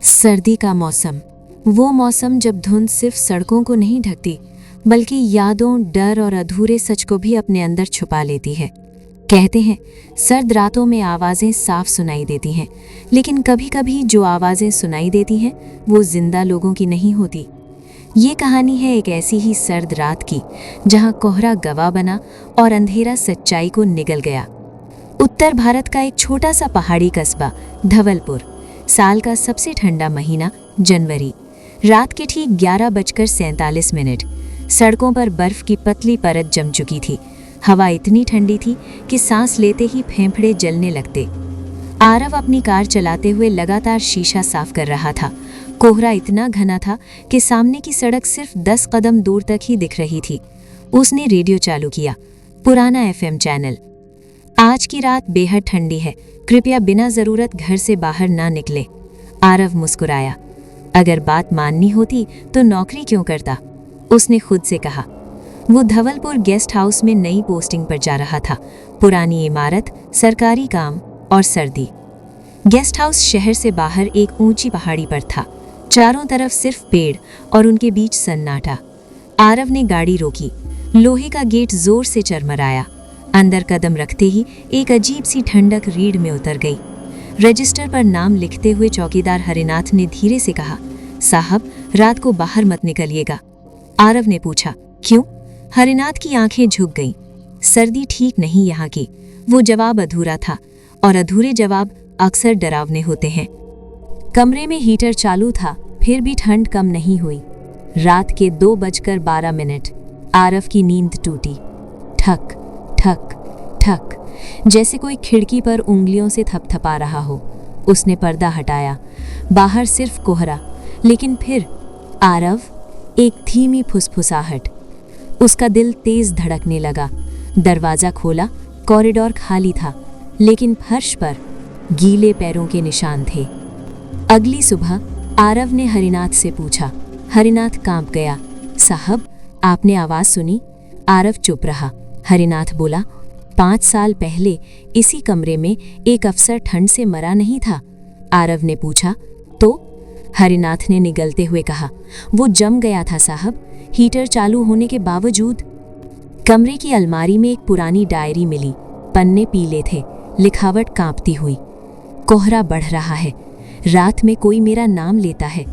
सर्दी का मौसम, वो मौसम जब धुंध सिर्फ सड़कों को नहीं ढकती बल्कि यादों, डर और अधूरे सच को भी अपने अंदर छुपा लेती है। कहते हैं सर्द रातों में आवाज़ें साफ सुनाई देती हैं, लेकिन कभी कभी जो आवाज़ें सुनाई देती हैं वो जिंदा लोगों की नहीं होती। ये कहानी है एक ऐसी ही सर्द रात की जहां कोहरा गवाह बना और अंधेरा सच्चाई को निगल गया। उत्तर भारत का एक छोटा सा पहाड़ी कस्बा धवलपुर, साल का सबसे ठंडा महीना जनवरी। रात के ठीक 11:47। सड़कों पर बर्फ की पतली परत जम चुकी थी। हवा इतनी ठंडी थी कि सांस लेते ही फेफड़े जलने लगते। आरव अपनी कार चलाते हुए लगातार शीशा साफ कर रहा था। कोहरा इतना घना था कि सामने की सड़क सिर्फ 10 कदम दूर तक ही दिख रही थी। उसने रेडियो चालू किया, पुराना एफएम चैनल। आज की रात बेहद ठंडी है, कृपया बिना जरूरत घर से बाहर ना निकले। आरव मुस्कुराया। अगर बात माननी होती तो नौकरी क्यों करता, उसने खुद से कहा। वो धवलपुर गेस्ट हाउस में नई पोस्टिंग पर जा रहा था। पुरानी इमारत, सरकारी काम और सर्दी। गेस्ट हाउस शहर से बाहर एक ऊंची पहाड़ी पर था। चारों तरफ सिर्फ पेड़ और उनके बीच सन्नाटा। आरव ने गाड़ी रोकी। लोहे का गेट जोर से चरमराया। अंदर कदम रखते ही एक अजीब सी ठंडक रीढ़ में उतर गई। रजिस्टर पर नाम लिखते हुए चौकीदार हरिनाथ ने धीरे से कहा, साहब रात को बाहर मत निकलिएगा। आरव ने पूछा, क्यों? हरिनाथ की आंखें झुक गईं। सर्दी ठीक नहीं यहाँ की। वो जवाब अधूरा था, और अधूरे जवाब अक्सर डरावने होते हैं। कमरे में हीटर चालू था, फिर भी ठंड कम नहीं हुई। रात के 2:12। आरव की नींद टूटी। ठक ठक ठक, जैसे कोई खिड़की पर उंगलियों से थपथपा रहा हो। उसने पर्दा हटाया। बाहर सिर्फ कोहरा, लेकिन फिर आरव, एक धीमी फुसफुसाहट। उसका दिल तेज धड़कने लगा। दरवाजा खोला। कॉरिडोर खाली था, लेकिन फर्श पर गीले पैरों के निशान थे। अगली सुबह आरव ने हरिनाथ से पूछा। हरिनाथ कांप गया। साहब, आपने आवाज सुनी? आरव चुप रहा। हरिनाथ बोला, 5 साल पहले इसी कमरे में एक अफसर ठंड से मरा नहीं था? आरव ने पूछा। तो? हरिनाथ ने निगलते हुए कहा, वो जम गया था साहब, हीटर चालू होने के बावजूद। कमरे की अलमारी में एक पुरानी डायरी मिली। पन्ने पीले थे, लिखावट कांपती हुई। कोहरा बढ़ रहा है। रात में कोई मेरा नाम लेता है।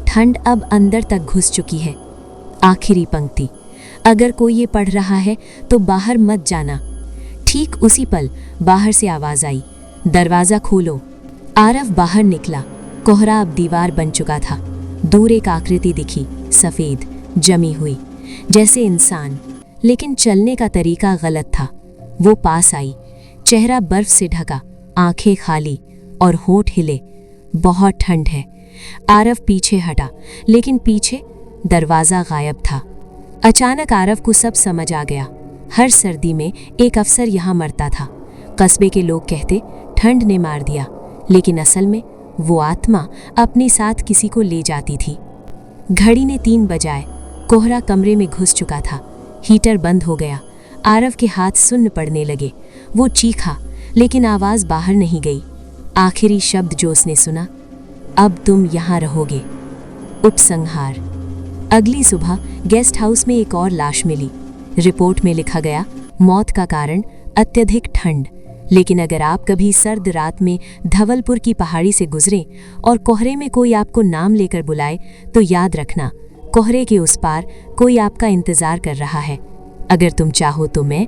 ठंड अब अंदर तक घुस चुकी है। आखिरी पंक्ति, अगर कोई ये पढ़ रहा है तो बाहर मत जाना। ठीक उसी पल बाहर से आवाज आई, दरवाजा खोलो। आरव बाहर निकला। कोहरा अब दीवार बन चुका था। दूर एक आकृति दिखी, सफेद, जमी हुई, जैसे इंसान, लेकिन चलने का तरीका गलत था। वो पास आई। चेहरा बर्फ से ढका, आंखें खाली और होठ हिले। बहुत ठंड है। आरव पीछे हटा, लेकिन पीछे दरवाजा गायब था। अचानक आरव को सब समझ आ गया। हर सर्दी में एक अफसर यहाँ मरता था। कस्बे के लोग कहते ठंड ने मार दिया, लेकिन असल में वो आत्मा अपने साथ किसी को ले जाती थी। घड़ी ने 3 बजाए। कोहरा कमरे में घुस चुका था। हीटर बंद हो गया। आरव के हाथ सुन्न पड़ने लगे। वो चीखा, लेकिन आवाज बाहर नहीं गई। आखिरी शब्द जो उसने सुना, अब तुम यहाँ रहोगे। उपसंहार। अगली सुबह गेस्ट हाउस में एक और लाश मिली। रिपोर्ट में लिखा गया, मौत का कारण अत्यधिक ठंड। लेकिन अगर आप कभी सर्द रात में धवलपुर की पहाड़ी से गुजरें और कोहरे में कोई आपको नाम लेकर बुलाए, तो याद रखना, कोहरे के उस पार कोई आपका इंतजार कर रहा है। अगर तुम चाहो तो मैं